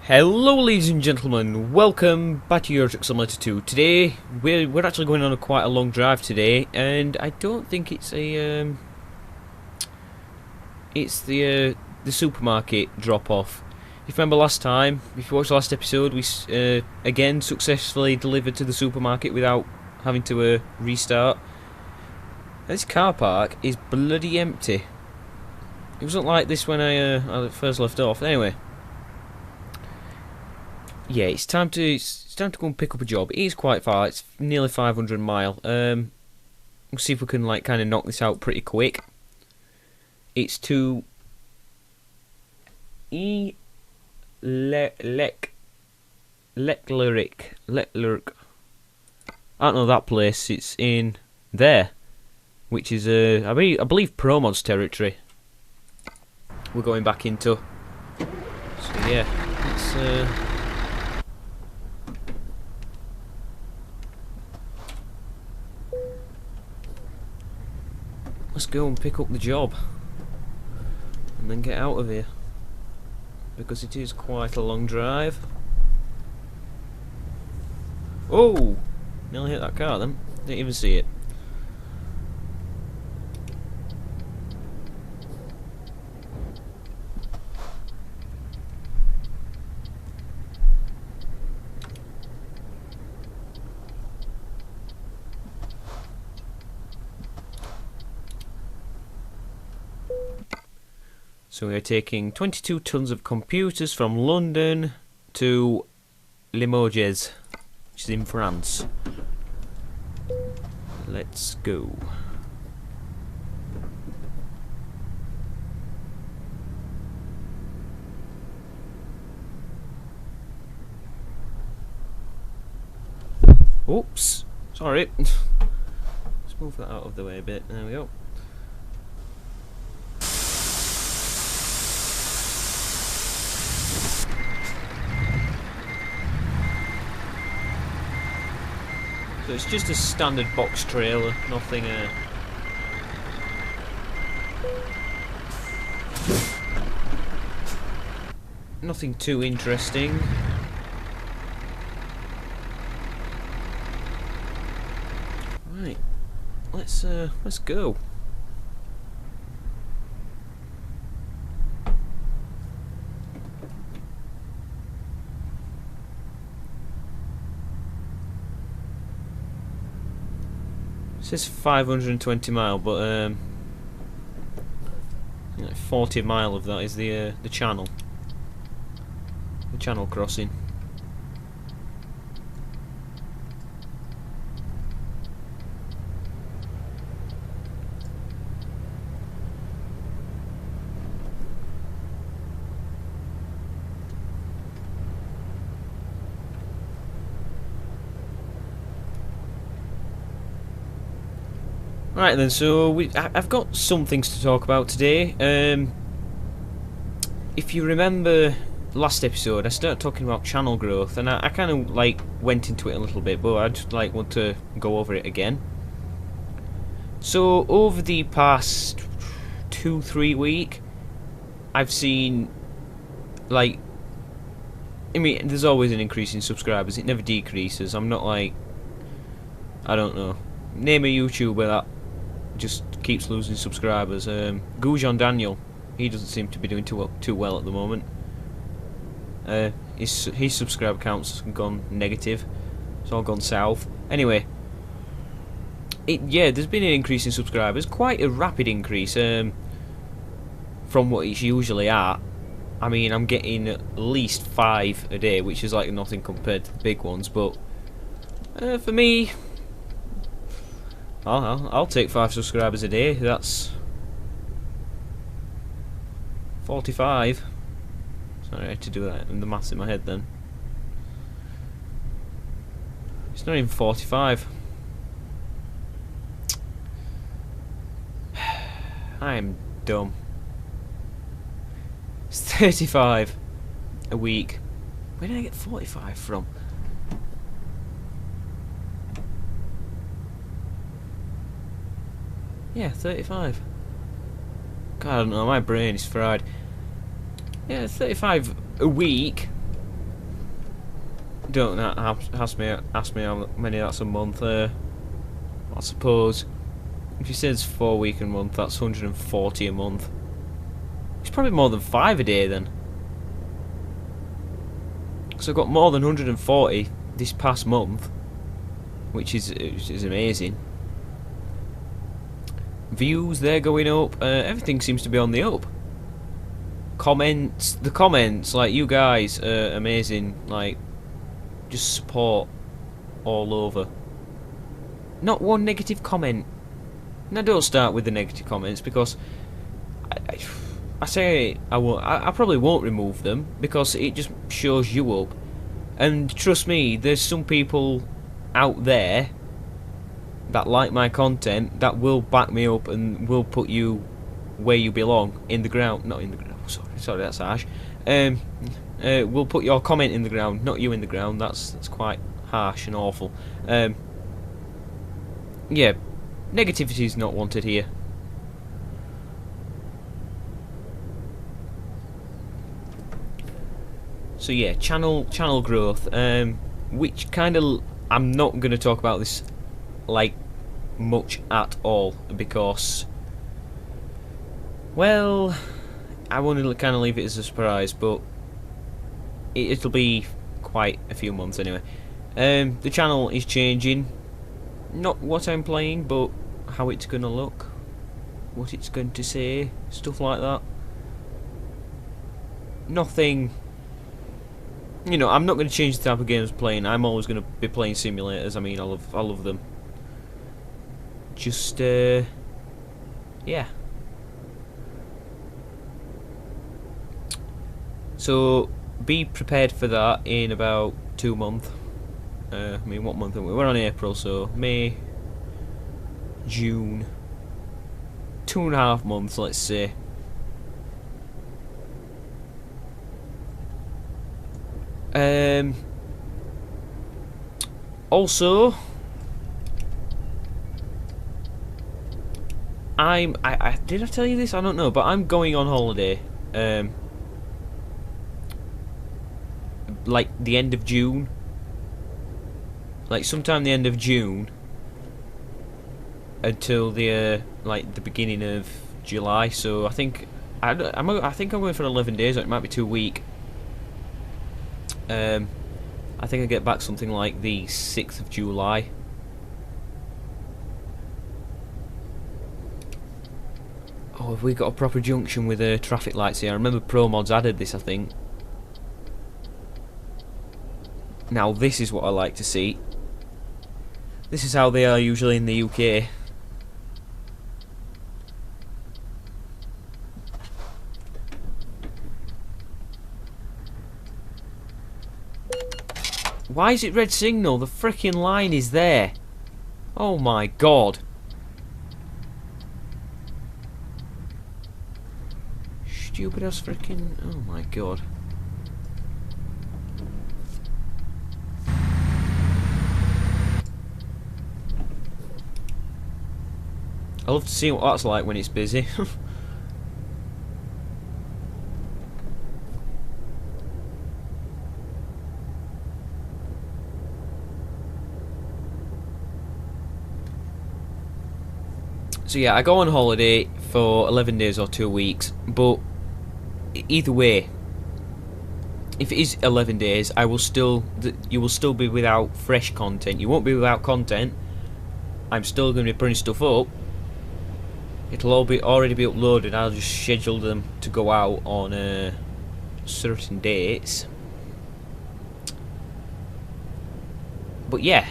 Hello ladies and gentlemen, welcome back to Euro Truck Simulator 2. Today, we're actually going on quite a long drive today, and I don't think it's a, it's the supermarket drop-off. If you remember last time, if you watched the last episode, we again successfully delivered to the supermarket without having to restart. This car park is bloody empty. It wasn't like this when I first left off. Anyway. Yeah, it's time to go and pick up a job. It is quite far. It's nearly 500 mile. We'll see if we can kind of knock this out pretty quick. It's to Leclerc. I don't know that place. It's in there, which is I believe ProMods territory. We're going back into. So yeah, it's let's go and pick up the job and then get out of here, because it is quite a long drive. Oh! Nearly hit that car then. Didn't even see it. So we are taking 22 tons of computers from London to Limoges, which is in France. Let's go. Oops, sorry. Let's move that out of the way a bit. There we go. So it's just a standard box trailer, nothing nothing too interesting. Right, let's go. It says 520 mile, but 40 mile of that is the channel crossing. Right then, so I've got some things to talk about today. If you remember last episode, I started talking about channel growth, and I kind of went into it a little bit, but I just want to go over it again. So over the past 2-3 weeks, I've seen I mean, there's always an increase in subscribers. It never decreases. I'm not I don't know. Name a YouTuber that just keeps losing subscribers. Goujon Daniel, he doesn't seem to be doing too well at the moment. His subscriber counts have gone negative. It's all gone south. Anyway, yeah, there's been an increase in subscribers, quite a rapid increase from what it's usually at. I mean, I'm getting at least 5 a day, which is like nothing compared to the big ones. But for me, I'll take 5 subscribers a day. That's 45. Sorry, I had to do that in the maths in my head then. It's not even 45. I am dumb. It's 35 a week. Where did I get 45 from? Yeah, 35. God, I don't know, my brain is fried. Yeah, 35 a week. Don't ask me how many that's a month. I suppose if he says 4 week a month, that's 140 a month. It's probably more than 5 a day then. So I got more than 140 this past month, which is amazing. Views, they're going up. Everything seems to be on the up. The comments, like, you guys are amazing. Like, just support all over. Not one negative comment. Now don't start with the negative comments, because I say I won't. I probably won't remove them because it just shows you up. And trust me, there's some people out there that like my content that will back me up and will put you where you belong, in the ground. Not in the ground. Sorry, that's harsh. Will put your comment in the ground, not you in the ground. That's quite harsh and awful. Yeah, negativity is not wanted here. So yeah, channel growth, which kind of, I'm not going to talk about this like much at all, because, well, I want to kind of leave it as a surprise, but it'll be quite a few months anyway. The channel is changing, not what I'm playing, but how it's going to look, what it's going to say, stuff like that. Nothing. You know, I'm not going to change the type of games I'm playing. I'm always going to be playing simulators. I mean, I love them. Just, yeah. So, be prepared for that in about 2 months. I mean, what month are we? We're on April, so May, June. 2.5 months, let's say. Also, I did I tell you this? I don't know, but I'm going on holiday. Like the end of June. Like sometime the end of June until the like the beginning of July. So I think I think I'm going for 11 days. Or it might be 2 weeks. I think I get back something like the 6th of July. Oh, have we got a proper junction with traffic lights here? I remember Pro Mods added this, I think. Now this is what I like to see. This is how they are usually in the UK. Why is it red signal? The frickin' line is there. Oh my god. Stupid ass frickin'. Oh my god. I love to see what that's like when it's busy. So yeah, I go on holiday for 11 days or 2 weeks, but either way, if it is 11 days, you will still be without fresh content. You won't be without content. I'm still going to be putting stuff up. It'll all be already be uploaded. I'll just schedule them to go out on certain dates. But yeah,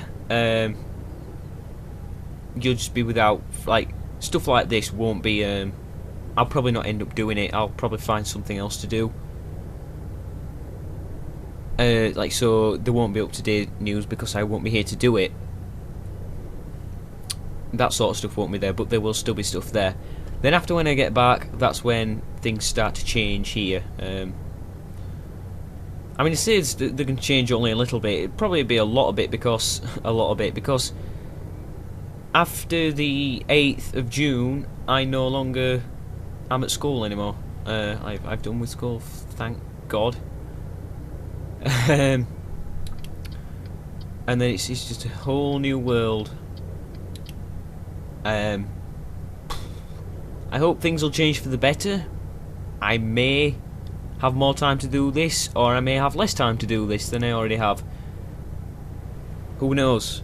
you'll just be without, like, stuff like this won't be, I'll probably not end up doing it. I'll probably find something else to do. Like, so there won't be up-to-date news because I won't be here to do it. That sort of stuff won't be there, but there will still be stuff there. Then after when I get back, that's when things start to change here. I mean, it says they're going to change only a little bit. It'd probably be a lot of it because after the 8th of June, I no longer am at school anymore. I've done with school, thank God. and then it's just a whole new world. I hope things will change for the better. I may have more time to do this, or I may have less time to do this than I already have. Who knows?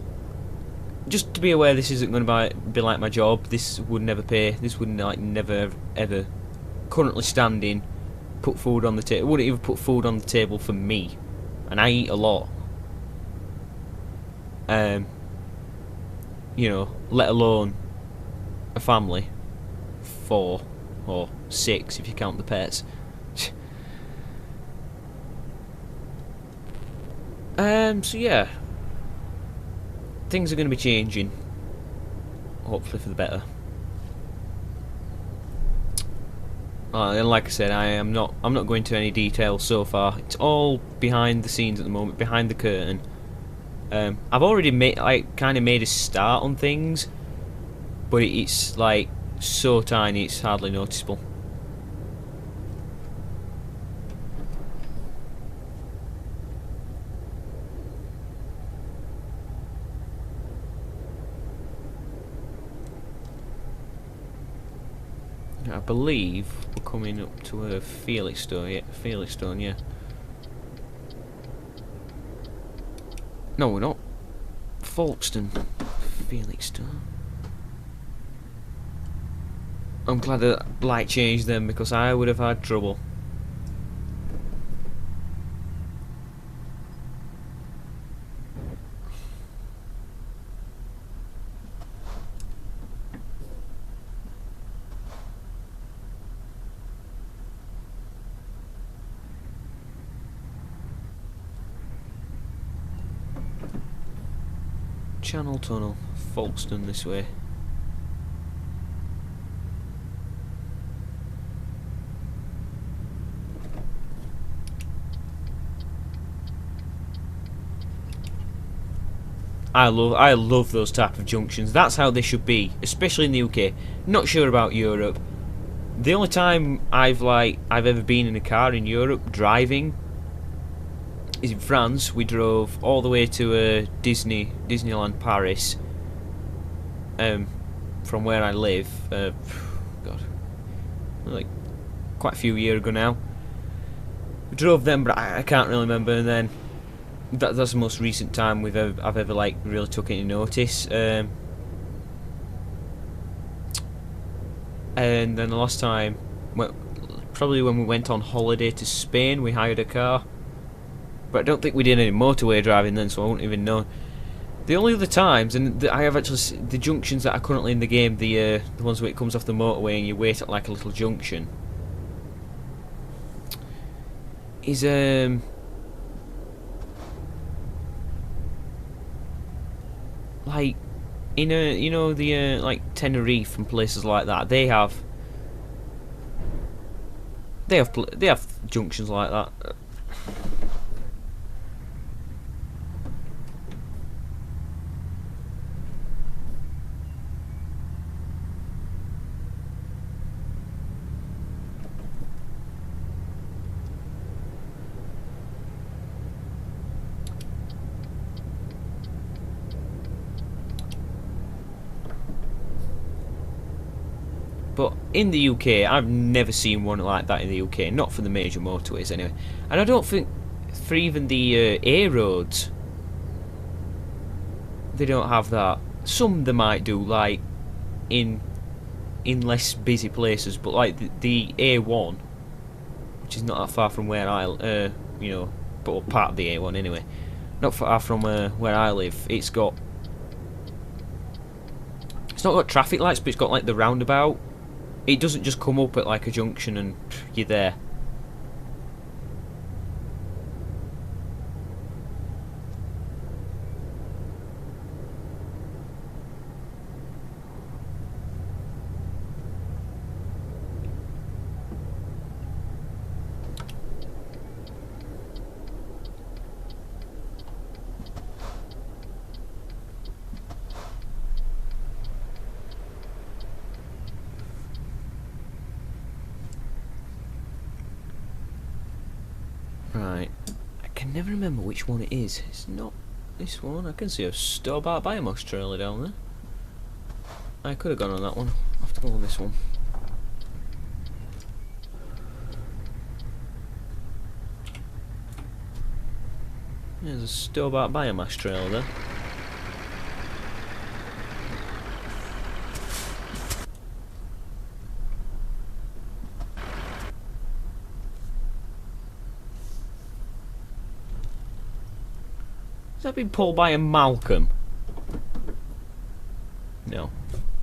Just to be aware, this isn't going to be like my job. This would never pay. This would like never ever. Currently standing, put food on the table. Wouldn't even put food on the table for me, and I eat a lot. You know, let alone a family, 4 or 6 if you count the pets. So yeah, things are going to be changing, hopefully for the better. And like I said, I'm not going into any detail so far. It's all behind the scenes at the moment, behind the curtain. I've already kind of made a start on things, but it's like so tiny, it's hardly noticeable. I believe we're coming up to a Felixstone, yeah. No, we're not. Folkestone. Felixstone. I'm glad that light changed then, because I would have had trouble. Channel Tunnel, Folkestone this way. I love those type of junctions. That's how they should be, especially in the UK. Not sure about Europe. The only time I've ever been in a car in Europe driving is in France. We drove all the way to Disneyland Paris, from where I live. God, like quite a few years ago now. We drove them, but I can't really remember. And then that's the most recent time I've ever like really took any notice. And then the last time, probably when we went on holiday to Spain, we hired a car. But I don't think we did any motorway driving then, so I won't even know. The only other times, and I have actually the junctions that are currently in the game, the ones where it comes off the motorway and you wait at like a little junction, is like in the like Tenerife and places like that. They have junctions like that. But in the UK, I've never seen one like that in the UK. Not for the major motorways, anyway. And I don't think for even the A roads, they don't have that. Some they might do, like in less busy places. But like the A1, which is not that far from where I, but part of the A1 anyway. Not far from where I live. It's not got traffic lights, but it's got like the roundabout. It doesn't just come up at like a junction and you're there. Right, I can never remember which one it is. It's not this one. I can see a Stobart Biomass trailer down there. I could have gone on that one. I'll have to go on this one. There's a Stobart Biomass trailer there. Has that been pulled by a Malcolm? No.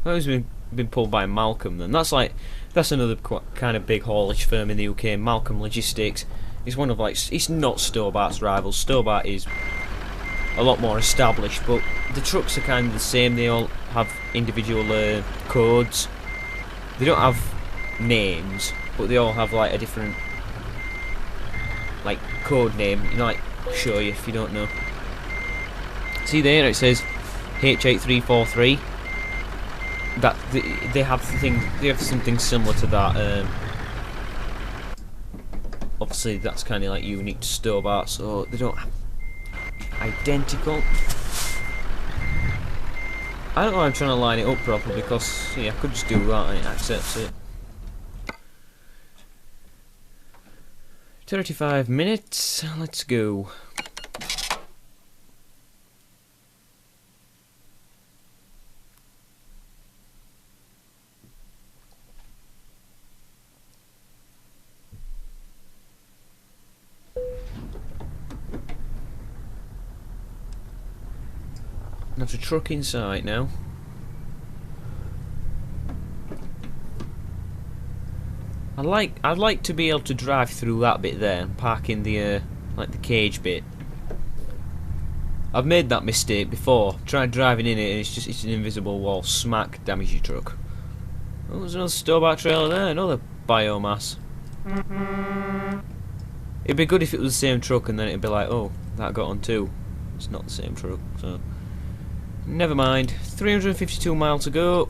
That been pulled by a Malcolm then. That's another kind of big haulage firm in the UK, Malcolm Logistics. It's one of it's not Stobart's rivals. Stobart is a lot more established, but the trucks are kind of the same. They all have individual codes. They don't have names, but they all have a different code name. I'll show you if you don't know. See there, it says H8343. That they have something similar to that. Obviously, that's kind of unique to Stobart, so they don't have identical. I don't know why I'm trying to line it up properly, because I could just do that and it accepts it. 35 minutes. Let's go. There's a truck inside now. I'd like to be able to drive through that bit there and park in the the cage bit. I've made that mistake before. Tried driving in it and it's an invisible wall. Smack, damage your truck. Oh, there's another Stobart trailer there, another biomass. It'd be good if it was the same truck and then it'd be like, oh, that got on too. It's not the same truck, so never mind. 352 miles to go.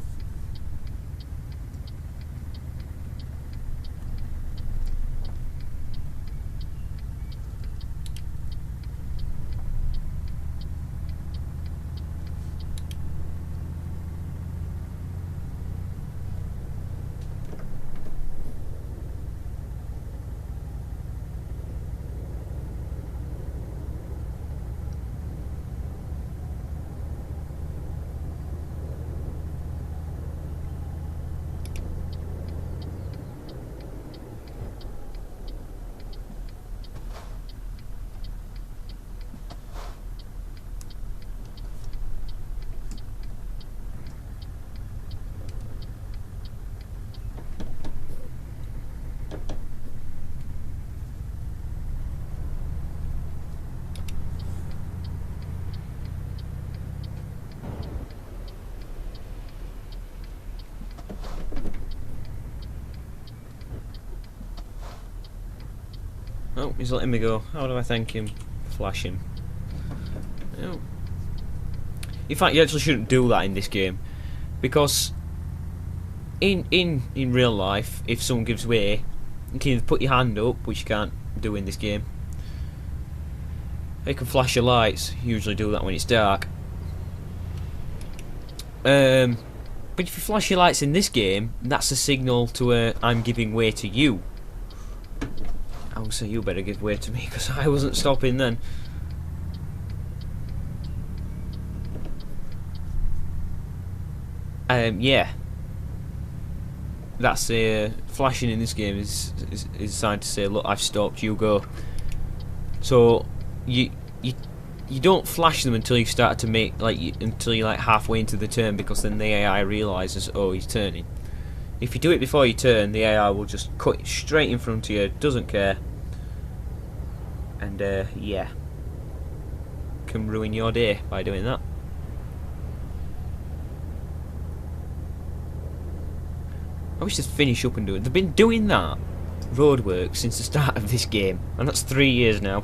Oh, he's letting me go. How do I thank him? Flash him. Oh. In fact, you actually shouldn't do that in this game, because in real life, if someone gives way, you can either put your hand up, which you can't do in this game. You can flash your lights. You usually do that when it's dark. But if you flash your lights in this game, that's a signal to I'm giving way to you. I will say you better give way to me, because I wasn't stopping then. Yeah. That's flashing in this game is designed to say, look, I've stopped, you go. So you don't flash them until you start to make until you're halfway into the turn, because then the AI realizes, oh, he's turning. If you do it before you turn, the AI will just cut straight in front of you, doesn't care, and yeah, can ruin your day by doing that. I wish they'd finish up and do it. They've been doing that roadwork since the start of this game, and that's 3 years now.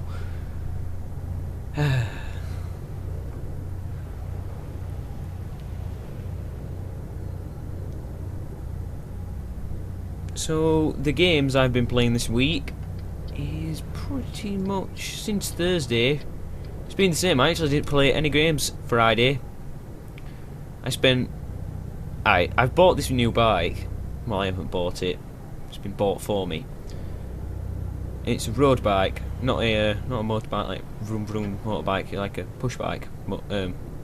So the games I've been playing this week is pretty much since Thursday. It's been the same. I actually didn't play any games Friday. I've bought this new bike. Well, I haven't bought it. It's been bought for me. It's a road bike, not a motorbike like vroom vroom motorbike, like a push bike,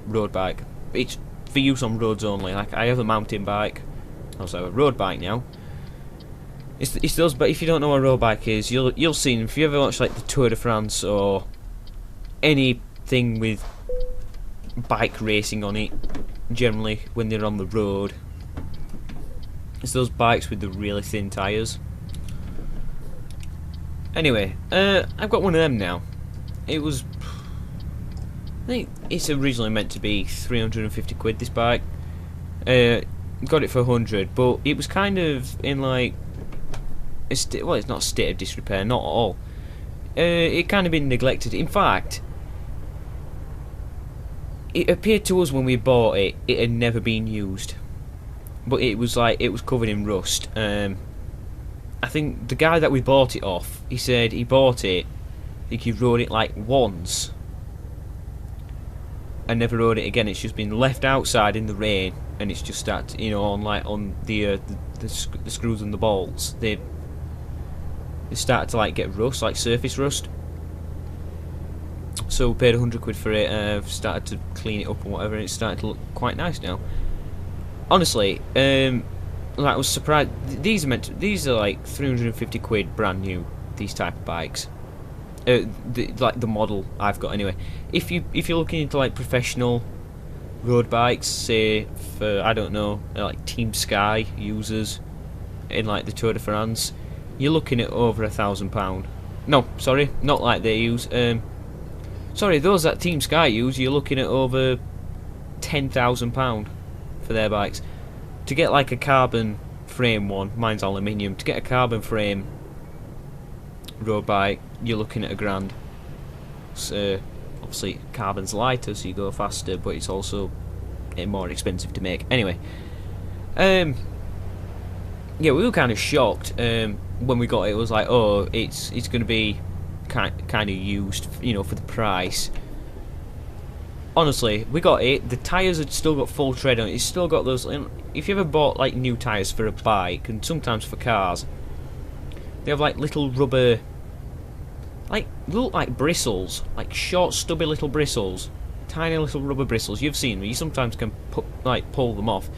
road bike. It's for use on roads only. Like I have a mountain bike, also have a road bike now. It's those. But if you don't know what a road bike is, you'll see them if you ever watch like the Tour de France or anything with bike racing on it. Generally, when they're on the road, it's those bikes with the really thin tyres. Anyway, I've got one of them now. I think it's originally meant to be 350 quid, this bike. Got it for 100, but it was kind of in like well, it's not a state of disrepair, not at all. It kind of been neglected. In fact, it appeared to us when we bought it, it had never been used. But it was covered in rust. I think the guy that we bought it off, he said he bought it, I think he rode it like once and never rode it again. It's just been left outside in the rain, and it's just started, you know, on the screws and the bolts. They started to like get rust, like surface rust. So we paid 100 quid for it. Started to clean it up and whatever, and it's starting to look quite nice now. Honestly, like I was surprised. These are like 350 quid brand new. These type of bikes, like the model I've got anyway. If you're looking into like professional road bikes, say for I don't know, like Team Sky users in like the Tour de France, you're looking at over £1,000. No, sorry, not like they use. Sorry, those that Team Sky use, you're looking at over £10,000 for their bikes. To get like a carbon frame one, mine's aluminium, to get a carbon frame road bike, you're looking at £1,000. So, obviously carbon's lighter, so you go faster, but it's also more expensive to make. Anyway, yeah, we were kind of shocked when we got it. It was like, oh, it's going to be kind of used, you know, for the price. Honestly, we got it. The tyres had still got full tread on it. It's still got those. If you ever bought like new tyres for a bike, and sometimes for cars, they have like little rubber, like look like bristles, like short, stubby little bristles, tiny little rubber bristles. You've seen them. You sometimes can pull them off.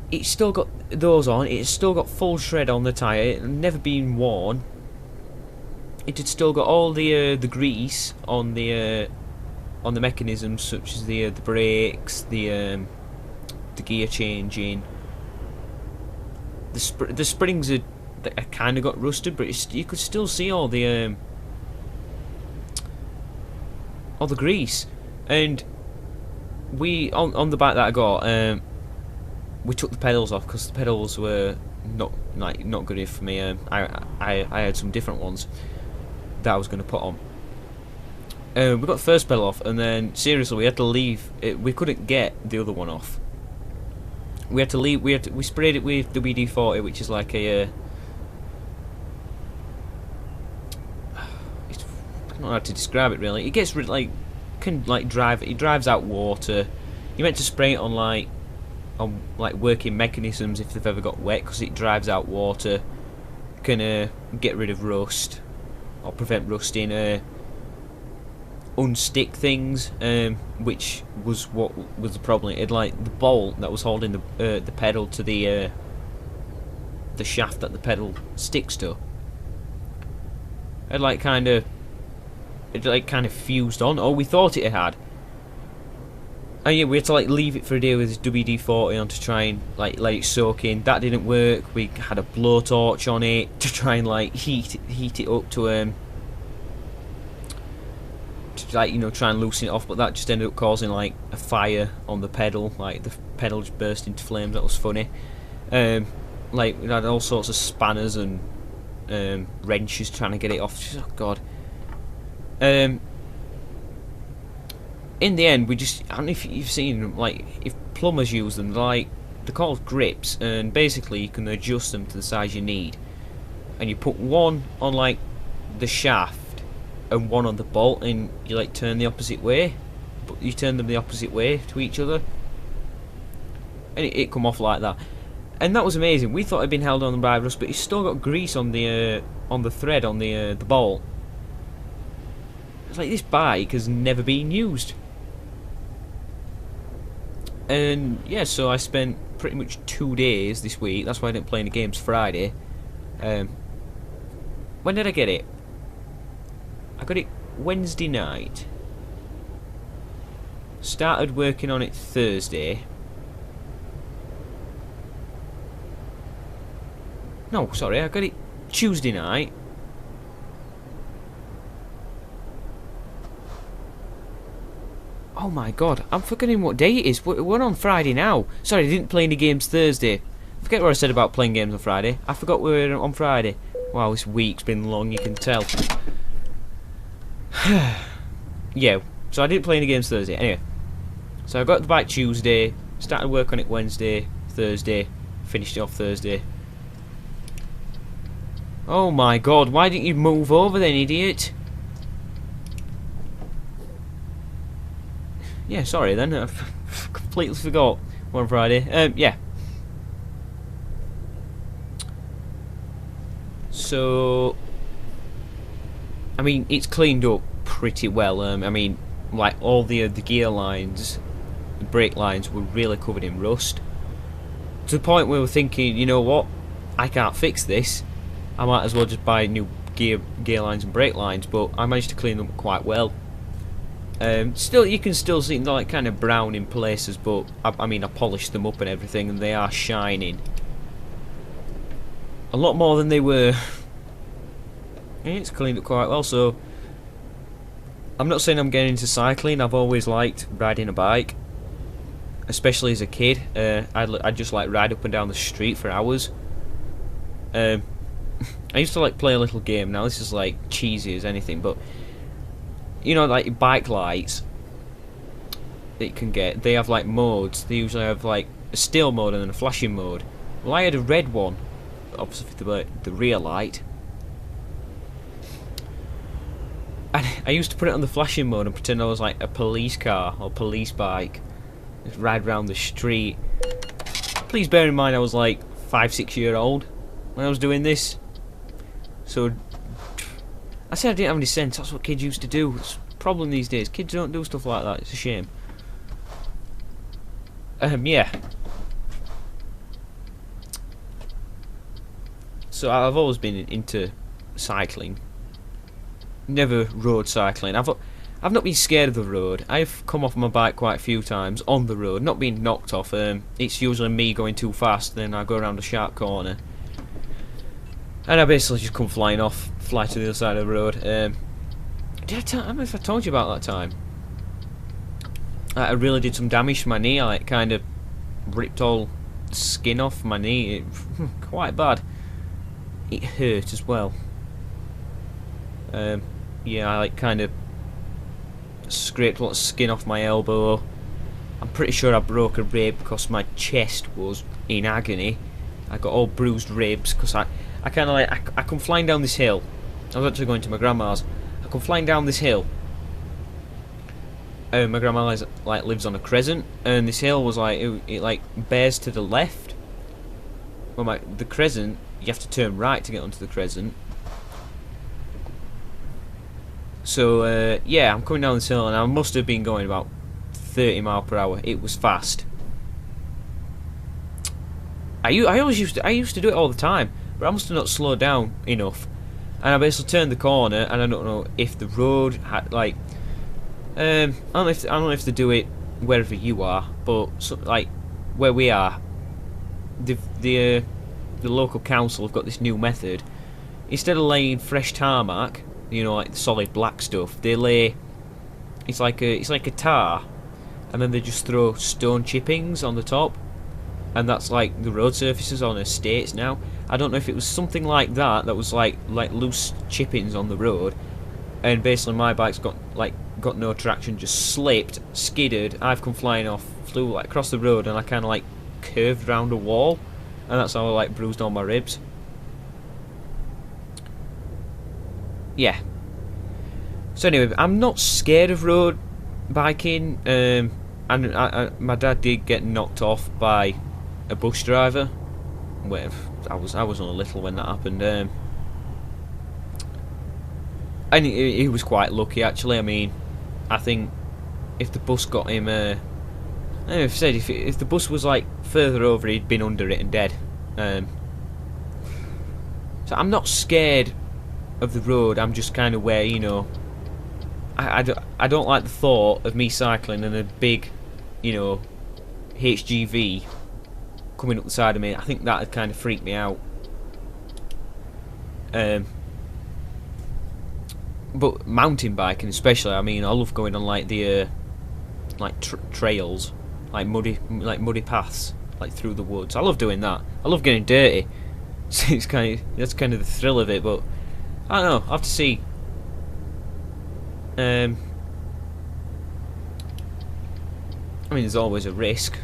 It's still got those on. It's still got full tread on the tyre. It had never been worn. It had still got all the grease on the mechanisms, such as the brakes, the gear changing. The springs are kind of got rusted, but you could still see all the grease. And we on the bike that I got, we took the pedals off because the pedals were not good enough for me. I had some different ones that I was going to put on. We got the first pedal off, and then seriously, we had to leave. We couldn't get the other one off. We had to leave. We sprayed it with WD-40, which is like a. I don't know how to describe it really. It gets rid It drives out water. You're meant to spray it on working mechanisms if they've ever got wet, because it drives out water. Can get rid of rust or prevent rusting. Unstick things, which was what was the problem. It like the bolt that was holding the pedal to the shaft that the pedal sticks to. It kind of fused on. Oh, we thought it had. And yeah, we had to leave it for a day with WD-40 on to try and let it soak in. That didn't work. We had a blowtorch on it to try and heat it up to try and loosen it off, but that just ended up causing a fire on the pedal. The pedal just burst into flames. That was funny. We had all sorts of spanners and wrenches trying to get it off. Oh god. In the end, I don't know if you've seen them, if plumbers use them, they're called grips, and basically you can adjust them to the size you need. And you put one on the shaft and one on the bolt, and you like turn the opposite way, but you turn them the opposite way to each other, and it come off like that. And that was amazing. We thought it'd been held on by rust, but it's still got grease on the thread on the bolt. It's like this bike has never been used. And yeah, so I spent pretty much 2 days this week. That's why I didn't play any games Friday. When did I get it? I got it Wednesday night. Started working on it Thursday. No, sorry, I got it Tuesday night. Oh my god, I'm forgetting what day it is. We're on Friday now. Sorry, I didn't play any games Thursday. Forget what I said about playing games on Friday. I forgot we were on Friday. Wow, this week's been long, you can tell. Yeah, so I didn't play any games Thursday. Anyway, so I got the bike Tuesday, started work on it Wednesday, Thursday, finished it off Thursday. Oh my god, why didn't you move over then, idiot? Yeah, sorry then, I completely forgot. We're on Friday. Yeah. So, I mean, it's cleaned up pretty well. I mean, like all the gear lines, the brake lines were really covered in rust. To the point where we were thinking, you know what, I can't fix this. I might as well just buy new gear lines and brake lines. But I managed to clean them up quite well. Still, you can still see they're like kind of brown in places, but I mean, I polished them up and everything, and they are shining. A lot more than they were. Yeah, it's cleaned up quite well. So I'm not saying I'm getting into cycling. I've always liked riding a bike, especially as a kid. I'd just like ride up and down the street for hours. I used to like play a little game. Now this is like cheesy as anything, but you know, like bike lights that you can get, they have like modes. They usually have like a still mode and then a flashing mode. Well, I had a red one, obviously for the rear light. And I used to put it on the flashing mode and pretend I was like a police car or police bike. Just ride around the street. Please bear in mind I was like 5-6 years old when I was doing this. So I said I didn't have any sense. That's what kids used to do. It's a problem these days. Kids don't do stuff like that. It's a shame. Yeah. So I've always been into cycling. Never road cycling. I've not been scared of the road. I've come off my bike quite a few times on the road. Not being knocked off. It's usually me going too fast. Then I go around a sharp corner. And I basically just come flying off, fly to the other side of the road. I don't know if I told you about that time. I really did some damage to my knee. I like kind of ripped all the skin off my knee. Quite bad. It hurt as well. Yeah, I like kind of scraped a lot of skin off my elbow. I'm pretty sure I broke a rib because my chest was in agony. I got all bruised ribs because I kind of like I come flying down this hill. I was actually going to my grandma's. I come flying down this hill. My grandma like lives on a crescent, and this hill was like it like bears to the left. Well, the crescent, you have to turn right to get onto the crescent. So yeah, I'm coming down this hill, and I must have been going about 30 miles per hour. It was fast. I used to do it all the time, but I must have not slowed down enough. And I basically turned the corner, and I don't know if the road had like I don't know if they do it wherever you are, but like where we are, the local council have got this new method. Instead of laying fresh tarmac, you know, like the solid black stuff, they lay it's like a tar, and then they just throw stone chippings on the top, and that's like the road surfaces on estates now. I don't know if it was something like that was like loose chippings on the road, and basically my bike's got no traction, just slipped, skidded. I've come flying off, flew like across the road, and I kind of like curved round a wall, and that's how I like bruised all my ribs. Yeah. So anyway, I'm not scared of road biking. And my dad did get knocked off by a bus driver. Where I was only little when that happened. And he was quite lucky actually. I mean, I think if the bus got him, I've said if the bus was like further over, he'd been under it and dead. So I'm not scared of the road. I'm just kind of where, you know, I don't like the thought of me cycling and a big, you know, HGV coming up the side of me. I think that would kind of freak me out. But mountain biking especially, I mean, I love going on like the trails, like muddy paths, like through the woods. I love doing that. I love getting dirty. So that's kind of the thrill of it. But I don't know. I have to see. I mean, there's always a risk.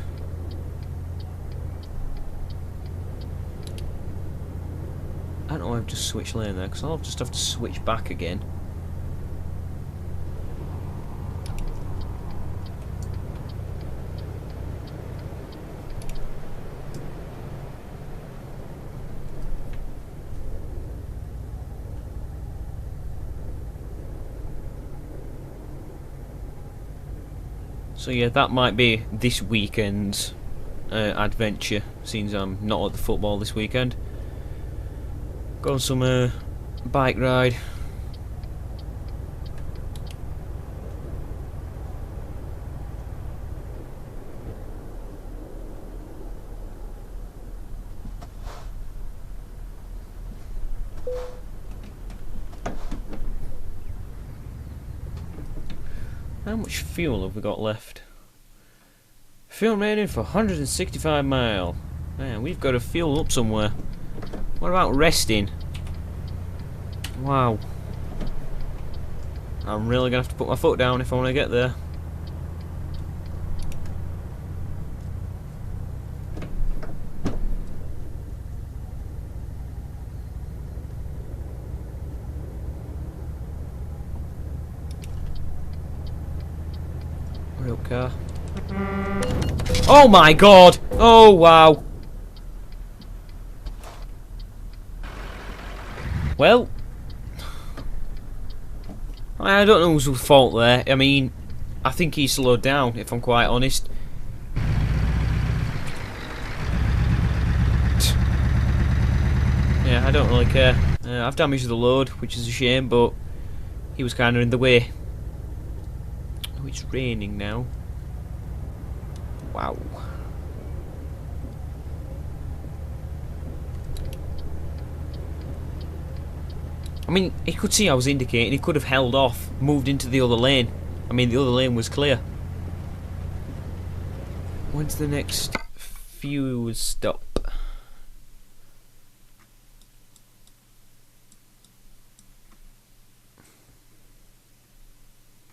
I don't know why I've just switched lane there, because I'll just have to switch back again. So yeah, that might be this weekend's adventure, since I'm not at the football this weekend. Go on some bike ride. How much fuel have we got left? Fuel remaining for 165 mile. Man, we've got to fuel up somewhere. What about resting? Wow. I'm really gonna have to put my foot down if I want to get there. Real car. Oh my god! Oh wow! Well, I don't know who's at fault there. I mean, I think he slowed down, if I'm quite honest. Yeah, I don't really care. I've damaged the load, which is a shame, but he was kind of in the way. Oh, it's raining now. Wow. I mean, he could see I was indicating. He could have held off, moved into the other lane. I mean, the other lane was clear. When's the next fuel stop?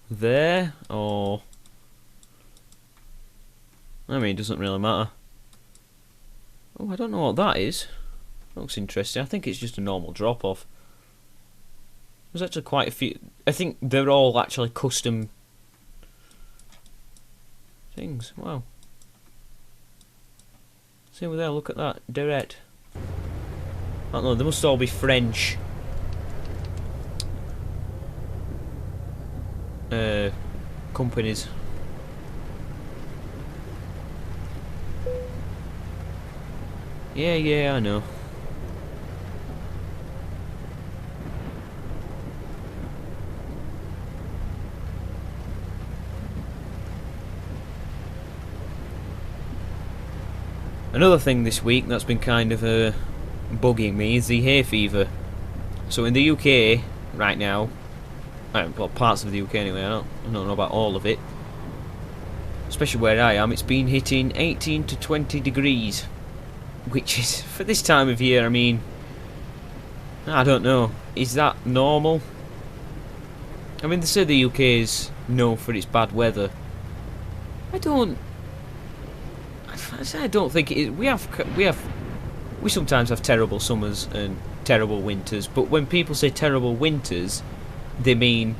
There? Or... I mean, it doesn't really matter. Oh, I don't know what that is. That looks interesting. I think it's just a normal drop-off. There's actually quite a few. I think they're all actually custom things. Wow. See over there, look at that. Direct. I don't know, they must all be French. Companies. Yeah, I know. Another thing this week that's been kind of bugging me is the hay fever. So in the UK right now, well, parts of the UK anyway, I don't know about all of it, especially where I am, it's been hitting 18 to 20 degrees, which is, for this time of year, I mean, I don't know, is that normal? I mean, they say the UK is known for its bad weather. I don't think it is. We sometimes have terrible summers and terrible winters, but when people say terrible winters, they mean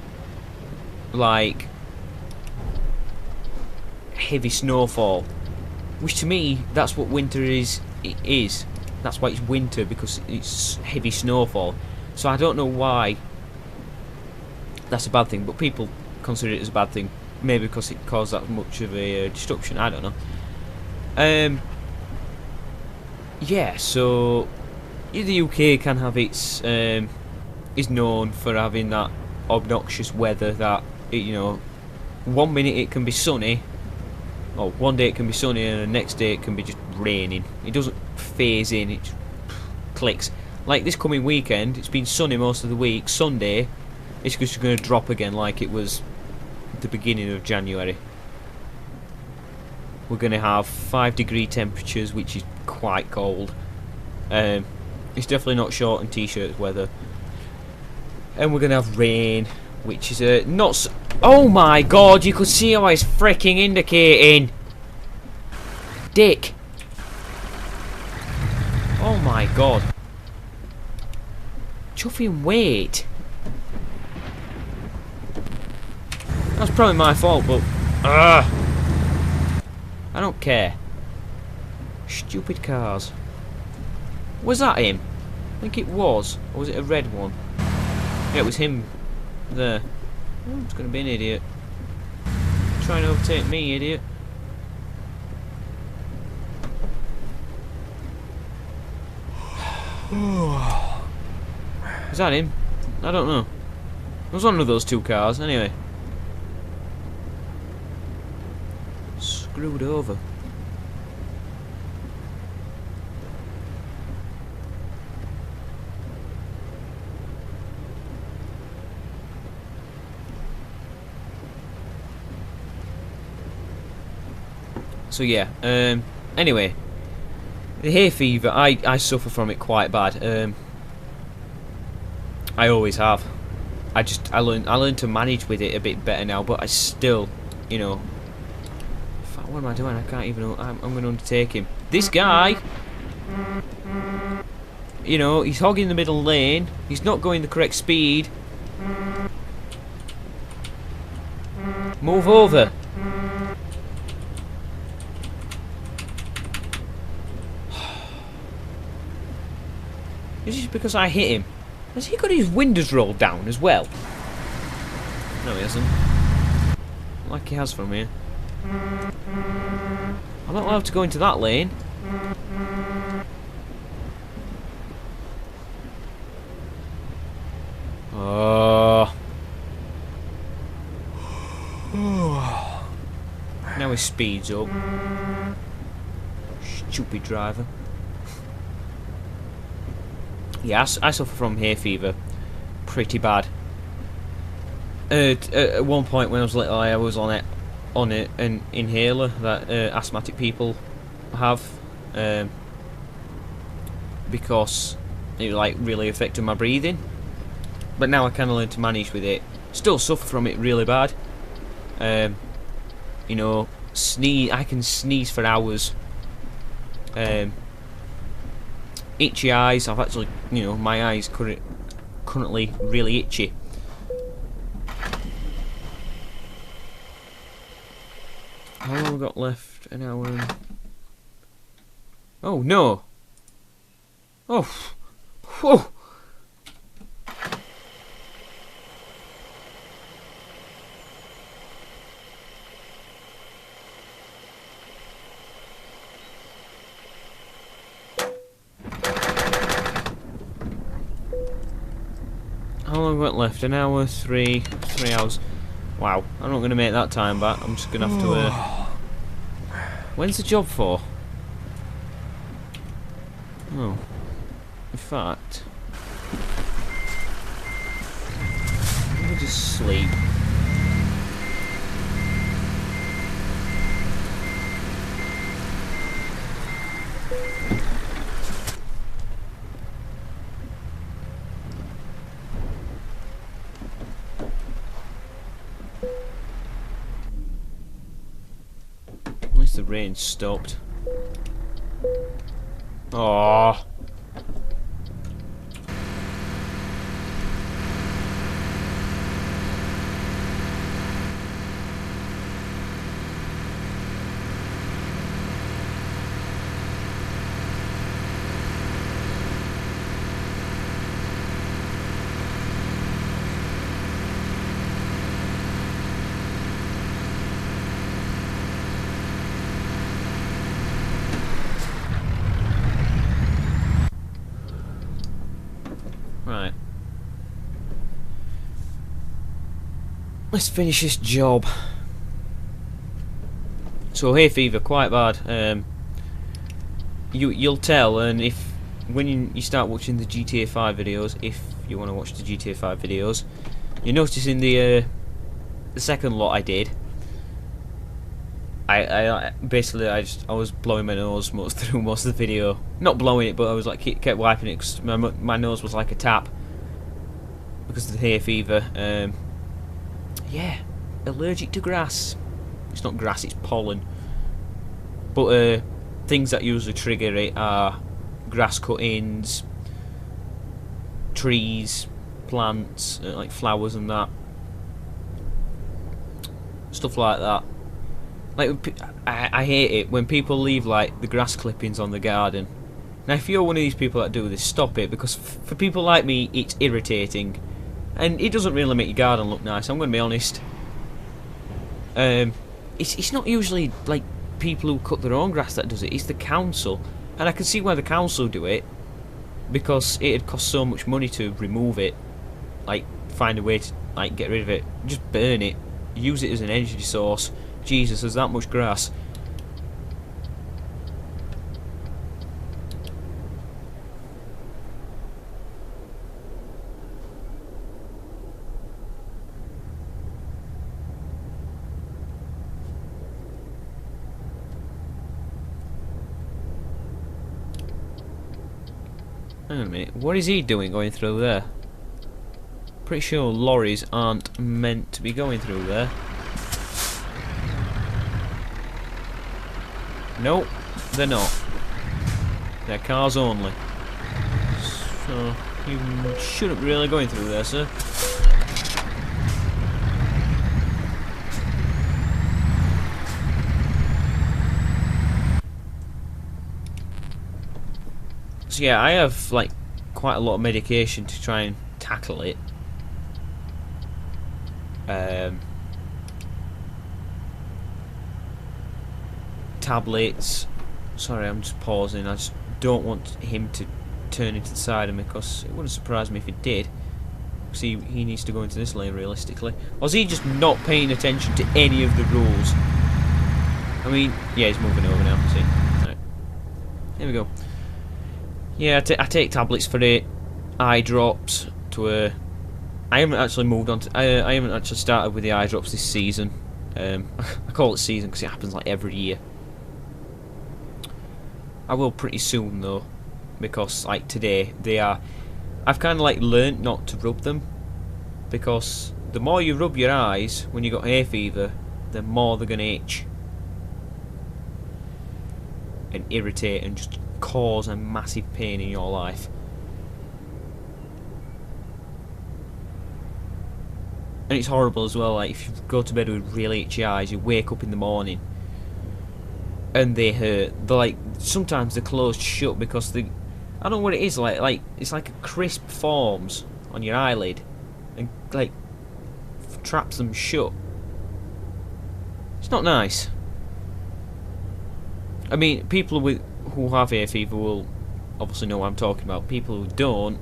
like heavy snowfall, which to me that's what winter is. It is. That's why it's winter, because it's heavy snowfall. So I don't know why that's a bad thing, but people consider it as a bad thing, maybe because it caused that much of a destruction. I don't know. Yeah, so the UK can have its is known for having that obnoxious weather that you know, 1 minute it can be sunny, or one day it can be sunny and the next day it can be just raining. It doesn't phase in, it just clicks. Like this coming weekend, it's been sunny most of the week. Sunday, it's just going to drop again like it was the beginning of January. We're going to have 5-degree temperatures, which is quite cold. It's definitely not short and t-shirts weather. And we're going to have rain, which is not so... Oh my god, you could see how I was freaking indicating! Dick! Oh my god. Chuffing wait. That's probably my fault, but... I don't care. Stupid cars. Was that him? I think it was. Or was it a red one? Yeah, it was him there. Oh, it's going to be an idiot. Trying to overtake me, idiot. Is that him? I don't know. It was one of those two cars, anyway. Screwed over. So yeah, anyway, the hay fever, I suffer from it quite bad. I always have. I learned to manage with it a bit better now, but I still, you know, what am I doing? I can't even. I'm going to undertake him. This guy, you know, he's hogging the middle lane. He's not going the correct speed. Move over. Is this because I hit him? Has he got his windows rolled down as well? No, he hasn't. Like he has from here. I'm not allowed to go into that lane. Oh. Now his speed's up. Stupid driver. Yeah, I suffer from hay fever pretty bad. At one point when I was little, I was on an inhaler that asthmatic people have, because it like really affected my breathing. But now I kind of learned to manage with it. Still suffer from it really bad. You know, sneeze. I can sneeze for hours. Itchy eyes. I've actually, you know, my eyes currently really itchy. How long have we got left? An hour. Oh no! Oh, whoa! How long have we got left? An hour, 3 hours. Wow, I'm not going to make that time back. I'm just going to have to... When's the job for? Oh. In fact... Let me just sleep. At least the rain stopped. Oh. Right. Let's finish this job. So hay fever, quite bad. You'll tell, and if when you start watching the GTA 5 videos, if you want to watch the GTA 5 videos, you notice in the second lot I did, I basically I was blowing my nose through most of the video. Not blowing it, but I was like kept wiping it because my nose was like a tap because of the hay fever. Yeah, allergic to grass. It's not grass, it's pollen. But things that usually trigger it are grass cuttings, trees, plants, like flowers and that. Stuff like that. Like, I hate it when people leave like the grass clippings on the garden. Now if you're one of these people that do this, stop it, because for people like me it's irritating. And it doesn't really make your garden look nice, I'm going to be honest. It's not usually like people who cut their own grass that does it, it's the council. And I can see why the council do it, because it'd cost so much money to remove it. Like, find a way to like get rid of it. Just burn it. Use it as an energy source. Jesus, there's that much grass. Hang on a minute, what is he doing going through there? Pretty sure lorries aren't meant to be going through there. Nope, they're not. They're cars only. So, you shouldn't be really going through there, sir. So yeah, I have like quite a lot of medication to try and tackle it. Tablets. Sorry, I'm just pausing. I just don't want him to turn into the side of me, because it wouldn't surprise me if he did. Because he needs to go into this lane realistically. Or is he just not paying attention to any of the rules? I mean, yeah, he's moving over now. See, right. Here we go. Yeah, I take tablets for it. Eye drops to I haven't actually moved on to. I haven't actually started with the eye drops this season. I call it season because it happens like every year. I will pretty soon though, because like today they are. I've kind of like learnt not to rub them, because the more you rub your eyes when you got hay fever, the more they're gonna itch and irritate and just cause a massive pain in your life. And it's horrible as well, like if you go to bed with really itchy eyes, you wake up in the morning and they hurt. They're like, sometimes they're closed shut because they, I don't know what it is, like it's like a crisp forms on your eyelid and like traps them shut. It's not nice. I mean, people who have hay fever will obviously know what I'm talking about. People who don't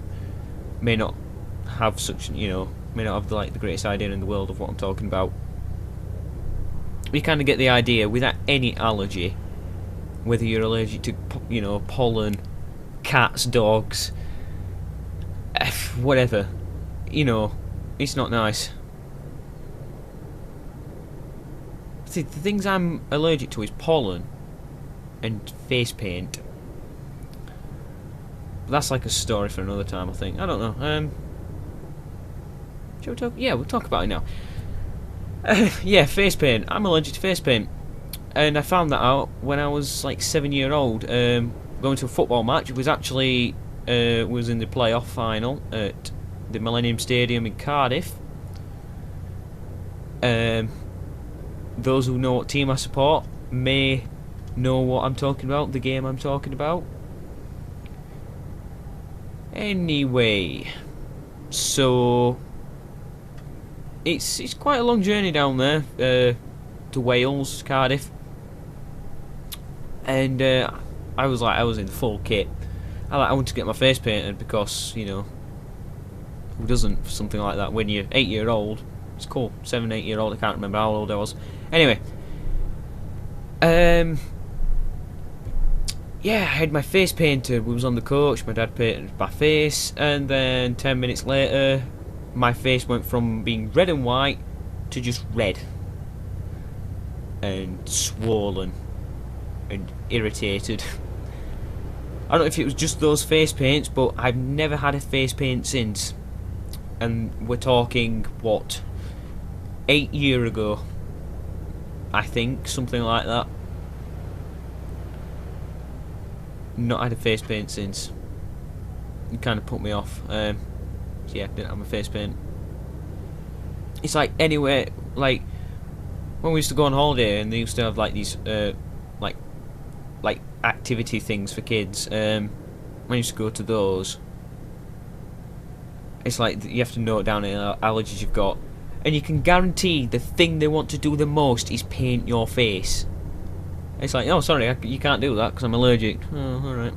may not have such, you know, may not have like the greatest idea in the world of what I'm talking about. You kind of get the idea with any allergy, whether you're allergic to, you know, pollen, cats, dogs, whatever, you know, it's not nice. See, the things I'm allergic to is pollen and face paint. But that's like a story for another time, I think. I don't know. Shall we talk? Yeah, we'll talk about it now. Yeah, face paint. I'm allergic to face paint, and I found that out when I was like 7 years old. Going to a football match. It was actually was in the playoff final at the Millennium Stadium in Cardiff. Those who know what team I support may know what I'm talking about, the game I'm talking about. Anyway, so it's quite a long journey down there to Wales, Cardiff, and I was in full kit. I wanted to get my face painted because, you know, Who doesn't for something like that when you're 8-year-old? It's cool. 7, 8-year-old. I can't remember how old I was. Anyway. Yeah, I had my face painted. We was on the coach. My dad painted my face, and then 10 minutes later, my face went from being red and white to just red and swollen and irritated. I don't know if it was just those face paints, but I've never had a face paint since. And we're talking, what, 8 years ago, I think, something like that. Not had a face paint since. It kind of put me off. Yeah, didn't have my face paint. It's like anywhere, like when we used to go on holiday and they used to have like these like activity things for kids. When I used to go to those, it's like you have to note down any allergies you've got, and you can guarantee the thing they want to do the most is paint your face. It's like, oh, sorry, you can't do that because I'm allergic. Oh, alright.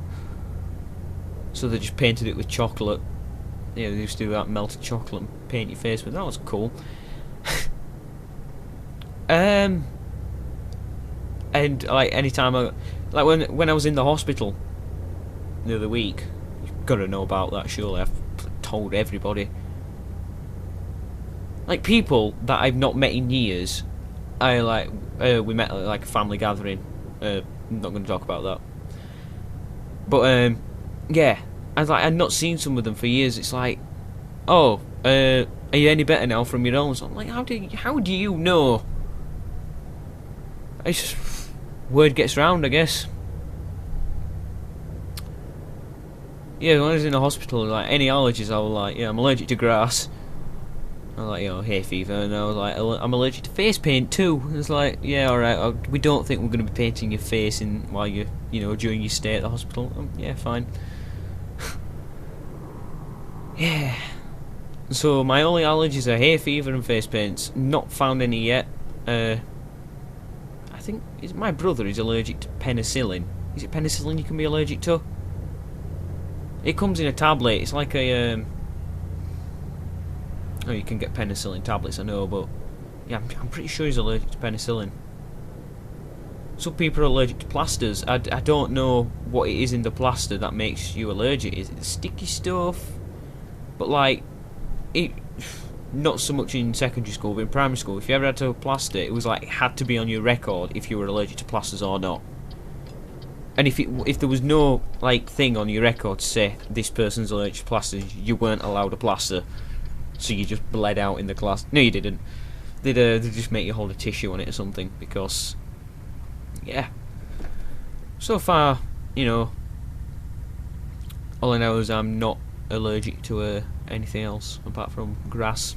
So they just painted it with chocolate. Yeah, they used to do that, melted chocolate and paint your face with. That was cool. And like anytime when I was in the hospital the other week, you've got to know about that. Surely I've told everybody. Like people that I've not met in years, we met at like a family gathering. I'm not going to talk about that. But yeah, I'd not seen some of them for years. It's like, oh, are you any better now from your illness? I'm like, how do you know? It's just, word gets round, I guess. Yeah, when I was in the hospital, like any allergies, I was like, yeah, I'm allergic to grass. I was like, hay fever, and I was like, I'm allergic to face paint too. And it's like, yeah, alright, we don't think we're going to be painting your face while you during your stay at the hospital. Yeah, fine. Yeah. So my only allergies are hay fever and face paints. Not found any yet. I think my brother is allergic to penicillin. Is it penicillin you can be allergic to? It comes in a tablet. It's like a oh, you can get penicillin tablets, I know, but yeah, I'm pretty sure he's allergic to penicillin. Some people are allergic to plasters. I don't know what it is in the plaster that makes you allergic. Is it the sticky stuff? But like, not so much in secondary school, but in primary school, if you ever had to have a plaster, it was like it had to be on your record if you were allergic to plasters or not. And if there was no like thing on your record to say this person's allergic to plasters, you weren't allowed a plaster. So you just bled out in the class. No, you didn't. They'd just make you hold a tissue on it or something, because yeah. So far, all I know is I'm not allergic to anything else apart from grass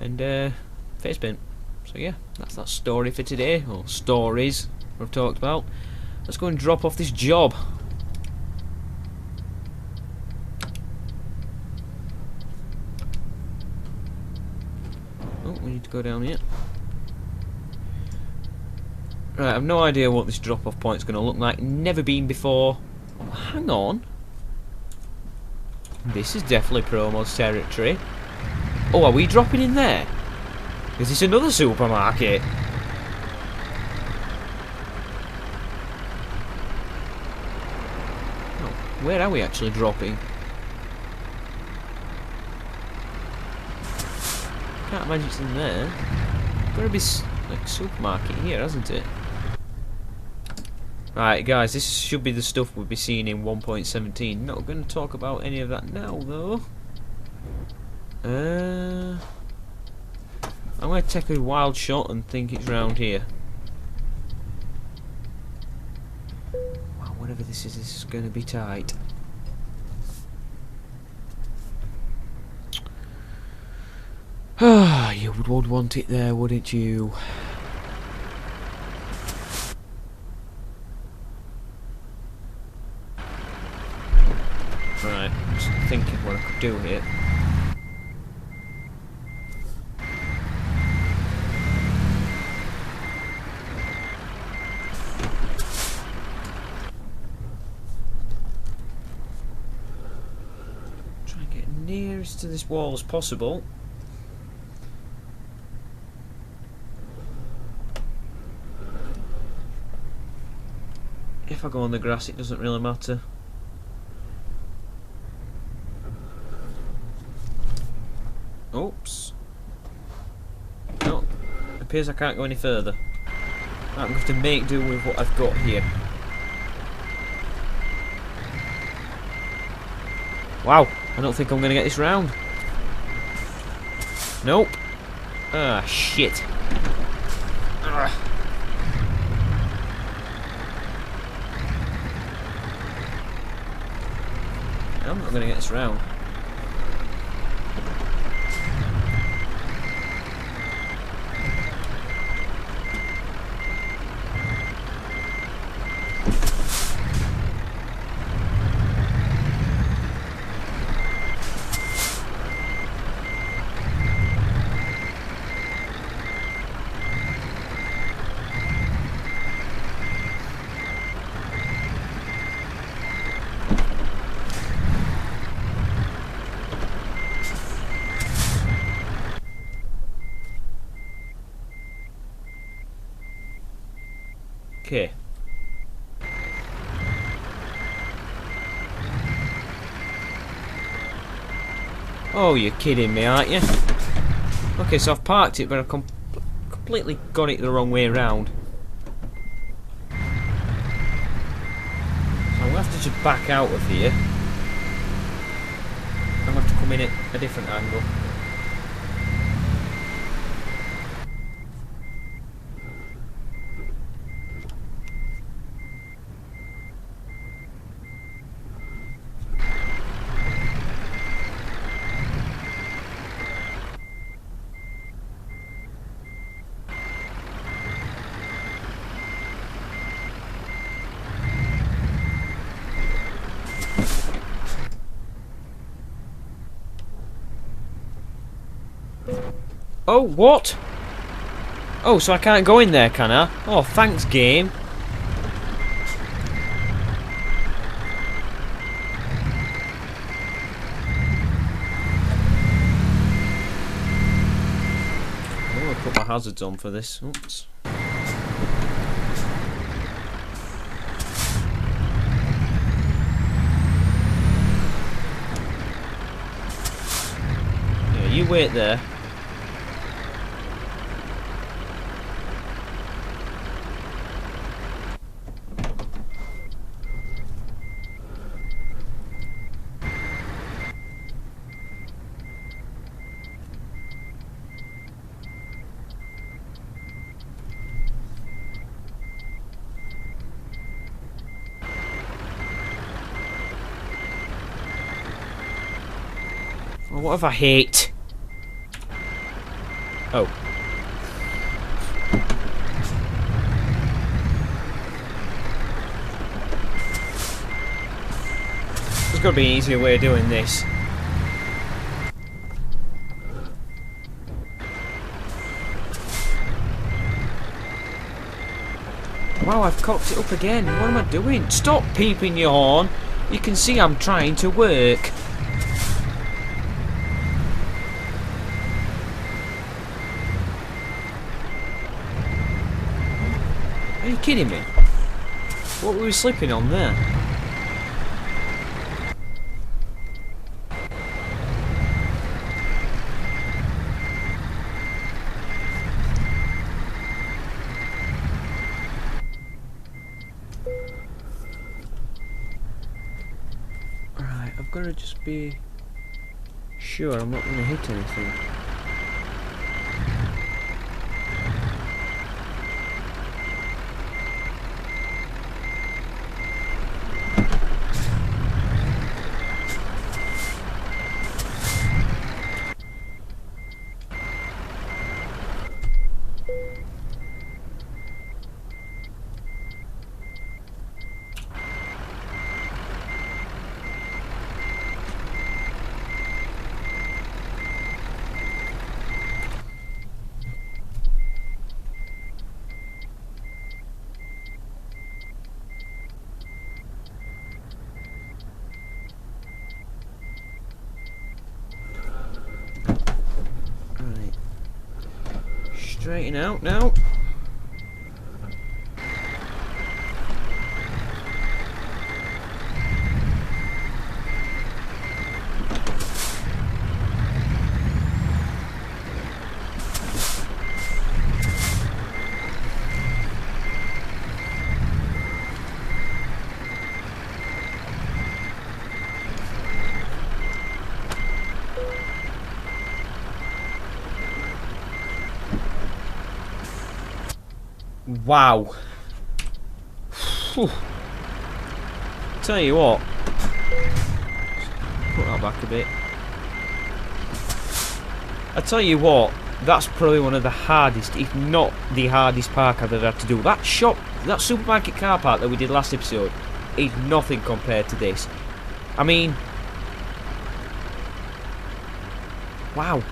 and face paint. So yeah, that's that story for today, or stories I've talked about. Let's go and drop off this job. Oh, we need to go down here. Right, I've no idea what this drop-off point's going to look like. Never been before. Oh, hang on. This is definitely Promo's territory. Oh, are we dropping in there? Is this another supermarket? Oh, where are we actually dropping? Can't imagine it's in there. Gotta be like a supermarket here, hasn't it? Right, guys, this should be the stuff we'll be seeing in 1.17. Not going to talk about any of that now, though. I'm going to take a wild shot and think it's round here. Wow, whatever this is going to be tight. Ah, you would want it there, wouldn't you? Right, just thinking what I could do here. Try and get nearest to this wall as possible. If I go on the grass, it doesn't really matter. Oops. No, it appears I can't go any further. I'm going to have to make do with what I've got here. Wow, I don't think I'm going to get this round. Nope. Ah, shit. Ugh. I'm not going to get this round. Okay. Oh, you're kidding me, aren't you? Okay, so I've parked it, but I've completely got it the wrong way around. So I'm going to have to just back out of here. I'm going to have to come in at a different angle. Oh, what? Oh, so I can't go in there, can I? Oh, thanks, game. I'm going to put my hazards on for this. Oops. Yeah, you wait there. Oh, what have I hit? Oh. There's got to be an easier way of doing this. Wow, I've cocked it up again. What am I doing? Stop peeping your horn. You can see I'm trying to work. Are you kidding me? What were we slipping on there? Right, I've got to just be sure I'm not going to hit anything. Straighten out now. Wow. Whew. Tell you what. Put that back a bit. I tell you what, that's probably one of the hardest, if not the hardest park I've ever had to do. That shop, that supermarket car park that we did last episode is nothing compared to this. I mean, wow.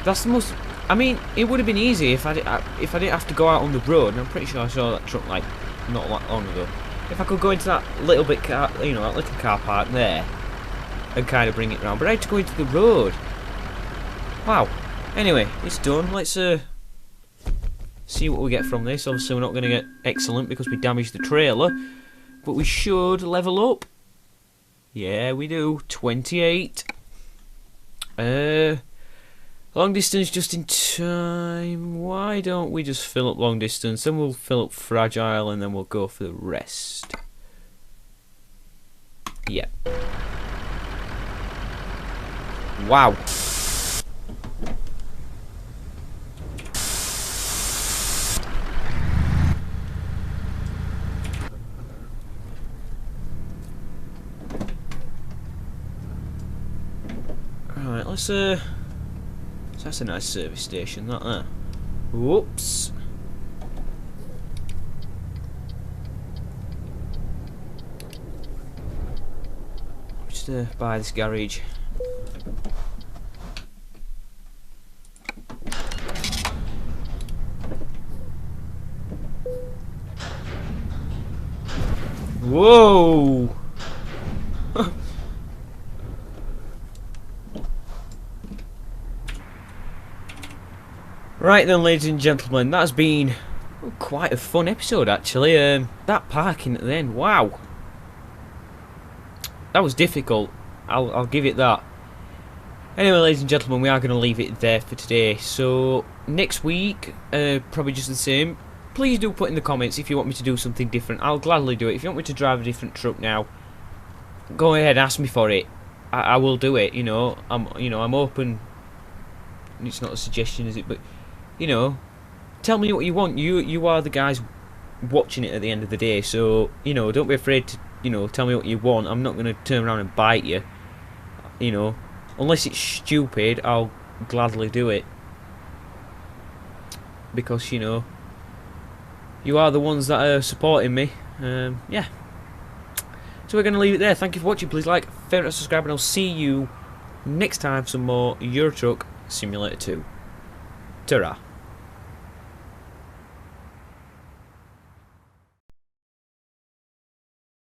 That's the most. I mean, it would have been easy if I didn't have to go out on the road. And I'm pretty sure I saw that truck like not that long ago. If I could go into that little bit car, you know, that little car park there, and kind of bring it round, but I had to go into the road. Wow. Anyway, it's done. Let's see what we get from this. Obviously, we're not going to get excellent because we damaged the trailer, but we should level up. Yeah, we do. 28. Long distance just in time. Why don't we just fill up long distance, then we'll fill up fragile, and then we'll go for the rest. Yeah. Wow. Alright, let's that's a nice service station, that there. Whoops. Just buy this garage. Whoa! Right then, ladies and gentlemen, that's been quite a fun episode actually. That parking at the end, wow, that was difficult. I'll give it that. Anyway, ladies and gentlemen, we are going to leave it there for today. So next week, probably just the same. Please do put in the comments if you want me to do something different. I'll gladly do it. If you want me to drive a different truck now, go ahead, ask me for it. I will do it. You know, I'm open. It's not a suggestion, is it? But you know, tell me what you want. You are the guys watching it at the end of the day, so you know, don't be afraid to, you know, tell me what you want. I'm not going to turn around and bite you. You know, unless it's stupid, I'll gladly do it, because you know, you are the ones that are supporting me. Yeah. So we're going to leave it there. Thank you for watching. Please like, favourite, subscribe, and I'll see you next time for some more Euro Truck Simulator 2. Ta-ra.